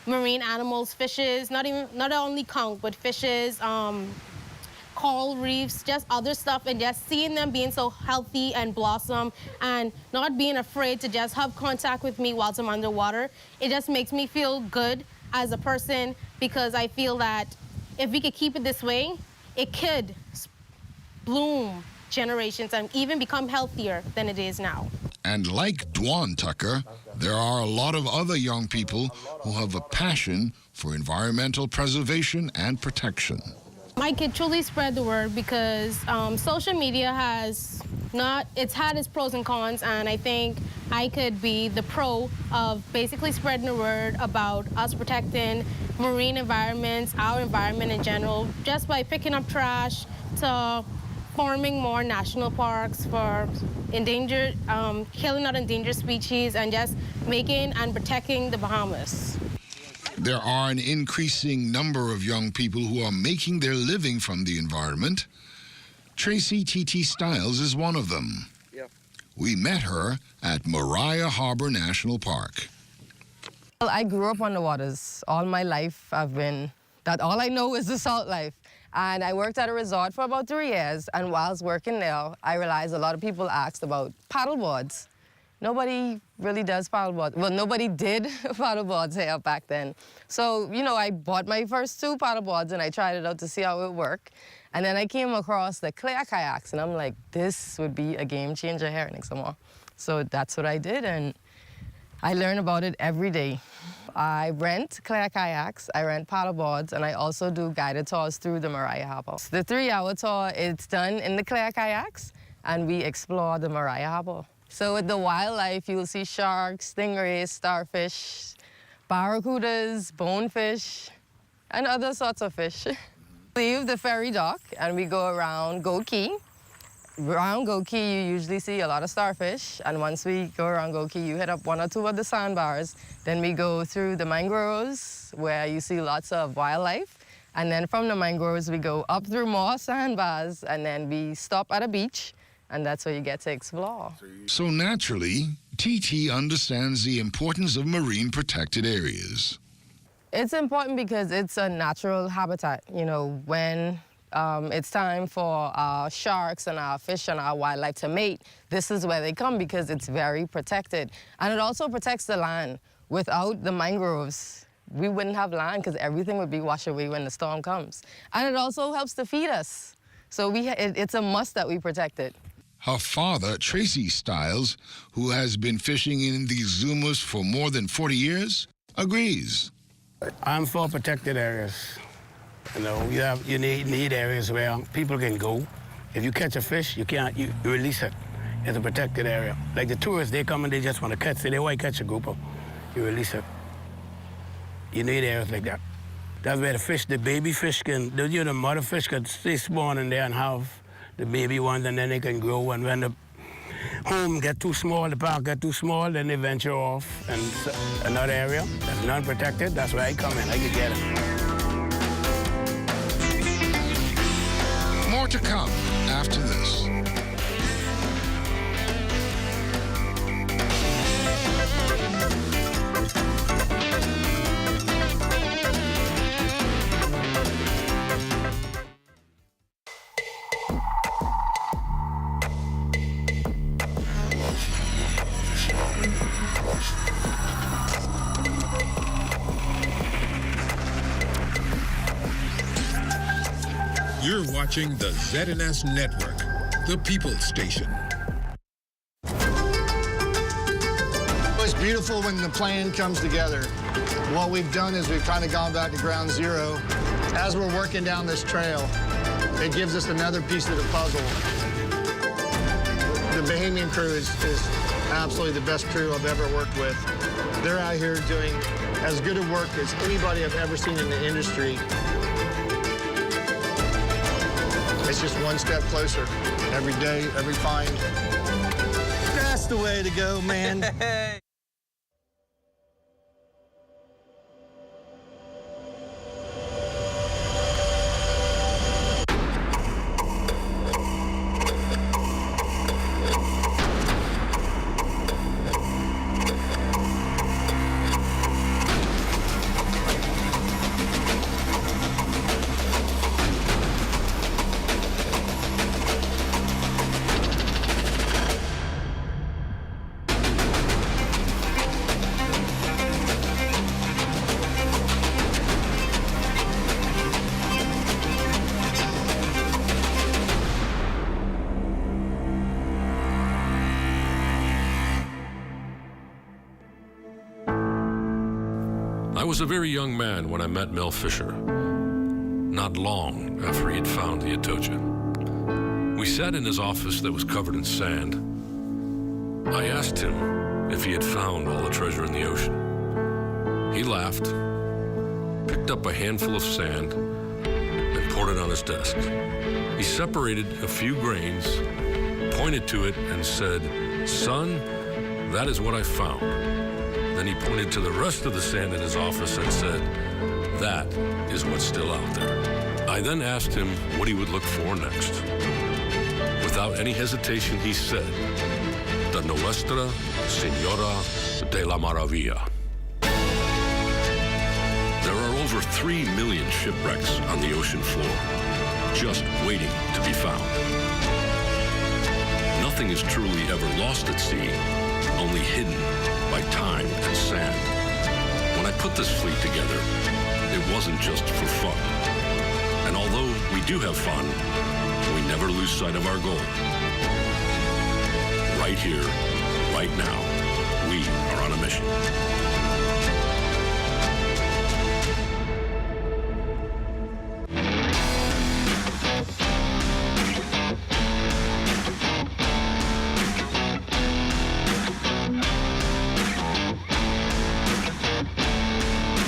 marine animals, fishes, not only conch, but fishes, coral reefs, just other stuff, and just seeing them being so healthy and blossom and not being afraid to just have contact with me whilst I'm underwater, it just makes me feel good as a person, because I feel that if we could keep it this way, it could bloom generations and even become healthier than it is now. And like Dwan Tucker, there are a lot of other young people who have a passion for environmental preservation and protection. I could truly spread the word, because social media has it's had its pros and cons, and I think I could be the pro of basically spreading the word about us protecting marine environments, our environment in general, just by picking up trash to forming more national parks for endangered, killing out endangered species, and just making and protecting the Bahamas. There are an increasing number of young people who are making their living from the environment. Tracy T.T. Stiles is one of them. Yep. We met her at Mariah Harbor National Park. Well, I grew up on the waters. All my life all I know is the salt life. And I worked at a resort for about 3 years, and whilst working there, I realized a lot of people asked about paddle boards. Nobody really does paddleboard. Well, nobody did paddleboards here back then. So, I bought my first 2 paddleboards and I tried it out to see how it would work. And then I came across the clear kayaks, and I'm like, this would be a game changer here in Ixamal. So that's what I did, and I learn about it every day. I rent clear kayaks, I rent paddleboards, and I also do guided tours through the Mariah Harbor. The 3-hour tour, it's done in the clear kayaks, and we explore the Mariah Harbor. So with the wildlife, you'll see sharks, stingrays, starfish, barracudas, bonefish, and other sorts of fish. Leave the ferry dock and we go around Goat Key. Around Goat Key, you usually see a lot of starfish, and once we go around Goat Key, you hit up 1 or 2 of the sandbars. Then we go through the mangroves, where you see lots of wildlife. And then from the mangroves, we go up through more sandbars, and then we stop at a beach. And that's where you get to explore. So naturally, TT understands the importance of marine protected areas. It's important because it's a natural habitat. When it's time for our sharks and our fish and our wildlife to mate, this is where they come, because it's very protected. And it also protects the land. Without the mangroves, we wouldn't have land, because everything would be washed away when the storm comes. And it also helps to feed us. So it's a must that we protect it. Her father, Tracy Stiles, who has been fishing in these Zumas for more than 40 years, agrees. I'm for protected areas. You need areas where people can go. If you catch a fish, you release it. It's a protected area. Like the tourists, they come and they just want to catch it. They want to catch a grouper. You release it. You need areas like that. That's where the baby fish the mother fish can stay spawning there and have the baby ones, and then they can grow. And when the home get too small, the park get too small, then they venture off. And another area that's not protected, that's where I come in. I can get it. More to come after this. You're watching the ZNS Network, the People's Station. It's beautiful when the plan comes together. What we've done is we've kind of gone back to ground zero. As we're working down this trail, it gives us another piece of the puzzle. The Bahamian crew is absolutely the best crew I've ever worked with. They're out here doing as good a work as anybody I've ever seen in the industry. It's just one step closer. Every day, every find. That's the way to go, man. I was a very young man when I met Mel Fisher, not long after he had found the Atocha. We sat in his office that was covered in sand. I asked him if he had found all the treasure in the ocean. He laughed, picked up a handful of sand, and poured it on his desk. He separated a few grains, pointed to it, and said, "Son, that is what I found." Then he pointed to the rest of the sand in his office and said, "That is what's still out there." I then asked him what he would look for next. Without any hesitation, he said, "The Nuestra Señora de la Maravilla." There are over 3 million shipwrecks on the ocean floor, just waiting to be found. Nothing is truly ever lost at sea, only hidden by time and sand. When I put this fleet together, it wasn't just for fun. And although we do have fun, we never lose sight of our goal. Right here, right now, we are on a mission.